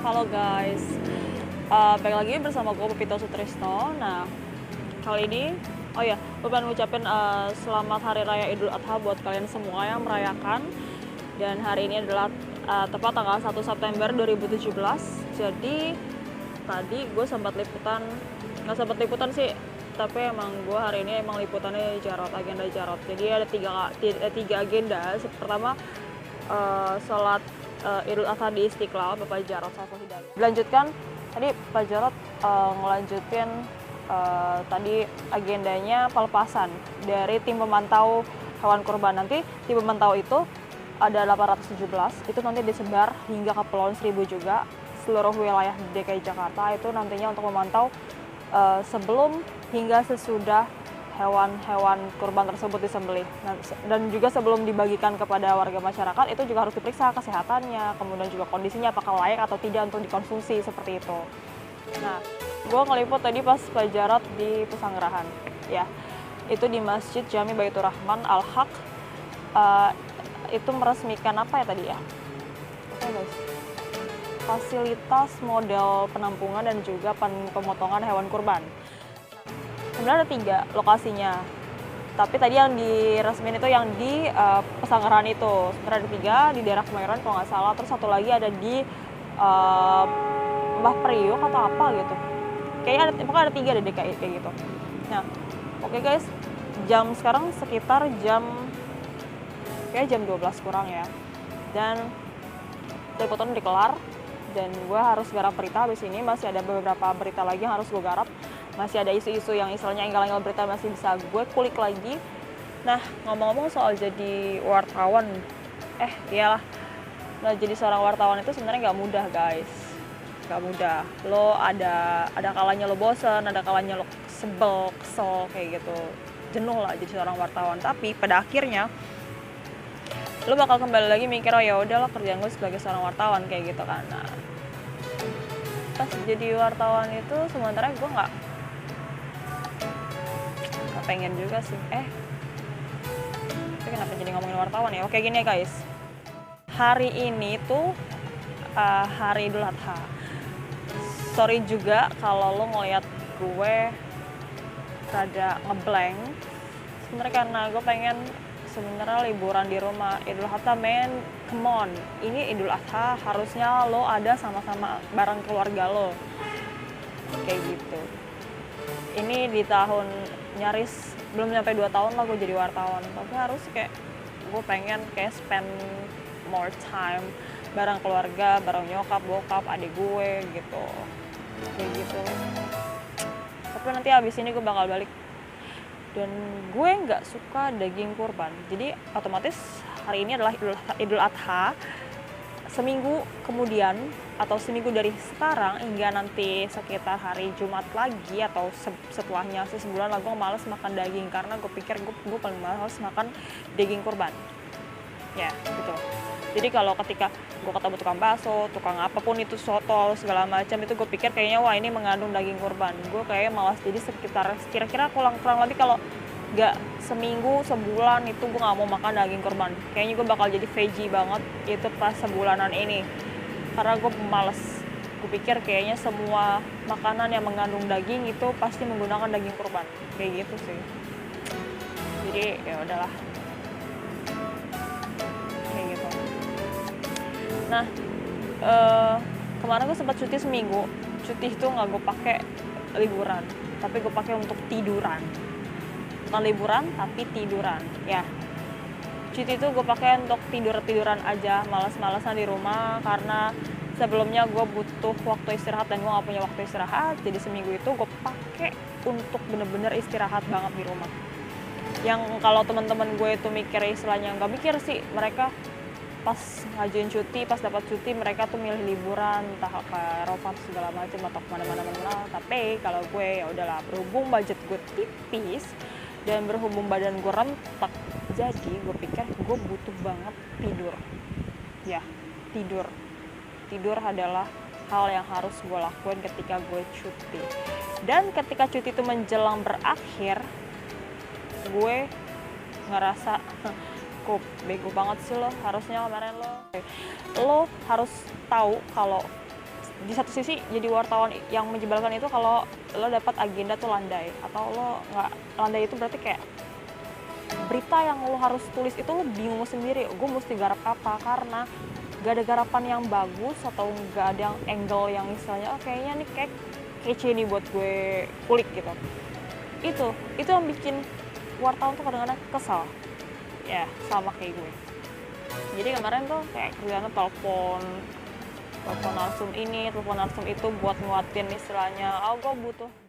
Halo guys, balik lagi bersama gue Pepito Sutrisno. Nah, kali ini, gue pengen ngucapin selamat Hari Raya Idul Adha buat kalian semua yang merayakan. Dan hari ini adalah tepat tanggal 1 September 2017. Jadi, tadi gue nggak sempat liputan sih, tapi emang gue hari ini emang liputannya agenda jarot. Jadi ada tiga agenda. Pertama, sholat Idul Adha di Istiqlal, Bapak Jarot Saiful Hidayat. Dilanjutkan, tadi Pak Jarot ngelanjutin tadi agendanya pelepasan dari tim pemantau hewan kurban. Nanti tim pemantau itu ada 817, itu nanti disebar hingga ke Kepulauan Seribu juga, seluruh wilayah DKI Jakarta itu nantinya untuk memantau sebelum hingga sesudah hewan-hewan kurban tersebut disembelih. Dan juga sebelum dibagikan kepada warga masyarakat itu juga harus diperiksa kesehatannya, kemudian juga kondisinya apakah layak atau tidak untuk dikonsumsi seperti itu. Nah, gue ngeliput tadi pas Pak Jarot di Pesanggerahan, ya, itu di Masjid Jami Baitur Rahman Al-Haq. Itu meresmikan apa ya tadi ya? Oke guys, fasilitas model penampungan dan juga pemotongan hewan kurban. Sebenarnya ada 3 lokasinya, tapi tadi yang diresmiin itu yang di Pesanggerahan itu. Sebenarnya ada 3 di daerah Kemayoran kalau nggak salah, terus satu lagi ada di Mbah Priok atau apa gitu. Kayaknya pokoknya ada 3 di DKI kayak gitu. Nah, oke guys, sekarang sekitar jam 12 kurang ya. Dan liputan dikelar dan gue harus garap berita habis ini. Masih ada beberapa berita lagi yang harus gue garap. Masih ada isu-isu yang istilahnya enggal-enggal berita masih bisa gue kulik lagi. Nah, ngomong-ngomong soal jadi wartawan, iyalah, nah jadi seorang wartawan itu sebenarnya nggak mudah guys, nggak mudah. Lo ada kalanya lo bosen, ada kalanya lo sebel, kesel kayak gitu, jenuh lah jadi seorang wartawan. Tapi pada akhirnya lo bakal kembali lagi mikir, oh ya udahlah kerjaan gue sebagai seorang wartawan kayak gitu kan. Nah, pas jadi wartawan itu sementara gue nggak pengen juga sih. Tapi kenapa jadi ngomongin wartawan ya? Oke gini ya guys, hari ini tuh hari Idul Adha. Sorry juga kalau lo ngeliat gue rada ngeblank. Sebenarnya karena gue pengen sebenarnya liburan di rumah. Idul Adha men, come on. Ini Idul Adha harusnya lo ada sama-sama bareng keluarga lo. Kayak gitu. Ini di tahun nyaris belum sampai 2 tahun lah gue jadi wartawan, tapi harus kayak gue pengen kayak spend more time bareng keluarga, bareng nyokap, bokap, adik gue gitu, kayak gitu. Tapi nanti abis ini gue bakal balik dan gue nggak suka daging kurban, jadi otomatis hari ini adalah Idul Adha. Seminggu kemudian atau seminggu dari sekarang hingga nanti sekitar hari Jumat lagi atau setelahnya sebulan lah, gue males makan daging karena gue pikir gue paling males makan daging kurban ya gitu. Jadi kalau ketika gue ketemu tukang bakso, tukang apapun itu, soto segala macam, itu gue pikir kayaknya wah ini mengandung daging kurban, gue kayaknya malas. Jadi sekitar kira-kira kurang lebih kalau nggak seminggu sebulan itu gue nggak mau makan daging kurban. Kayaknya gue bakal jadi veggie banget itu pas sebulanan ini karena gue males. Gue pikir kayaknya semua makanan yang mengandung daging itu pasti menggunakan daging kurban kayak gitu sih. Jadi ya udahlah kayak gitu. Nah, kemarin gue sempat cuti seminggu. Cuti itu nggak gue pakai liburan, tapi gue pakai untuk tiduran. Bukan liburan tapi tiduran ya. Cuti itu gue pakai untuk tiduran aja, malas-malasan di rumah karena sebelumnya gue butuh waktu istirahat dan gue gak punya waktu istirahat. Jadi seminggu itu gue pakai untuk bener-bener istirahat banget di rumah. Yang kalau teman-teman gue itu mikir istilahnya nggak mikir sih, mereka pas ngajuin cuti, pas dapat cuti mereka tuh milih liburan entah ke Eropa segala macam atau kemana-mana. Tapi kalau gue ya udahlah, berhubung budget gue tipis dan berhubung badan gue rentek, jadi gue pikir gue butuh banget tidur. Ya, tidur adalah hal yang harus gue lakuin ketika gue cuti. Dan ketika cuti itu menjelang berakhir, gue ngerasa kok bego banget sih lo, harusnya kemarin lo harus tahu kalau di satu sisi jadi wartawan yang menyebalkan itu kalau lo dapat agenda tuh landai, atau lo nggak landai itu berarti kayak berita yang lo harus tulis itu lo bingung sendiri, gue mesti garap apa, karena gak ada garapan yang bagus atau gak ada yang angle yang misalnya kayaknya nih kayak kece nih buat gue kulik gitu. Itu yang bikin wartawan tuh kadang-kadang kesal ya sama kayak gue. Jadi kemarin tuh kayak kerjanya telepon narsum ini, telepon narsum itu buat nguatin istilahnya, gue butuh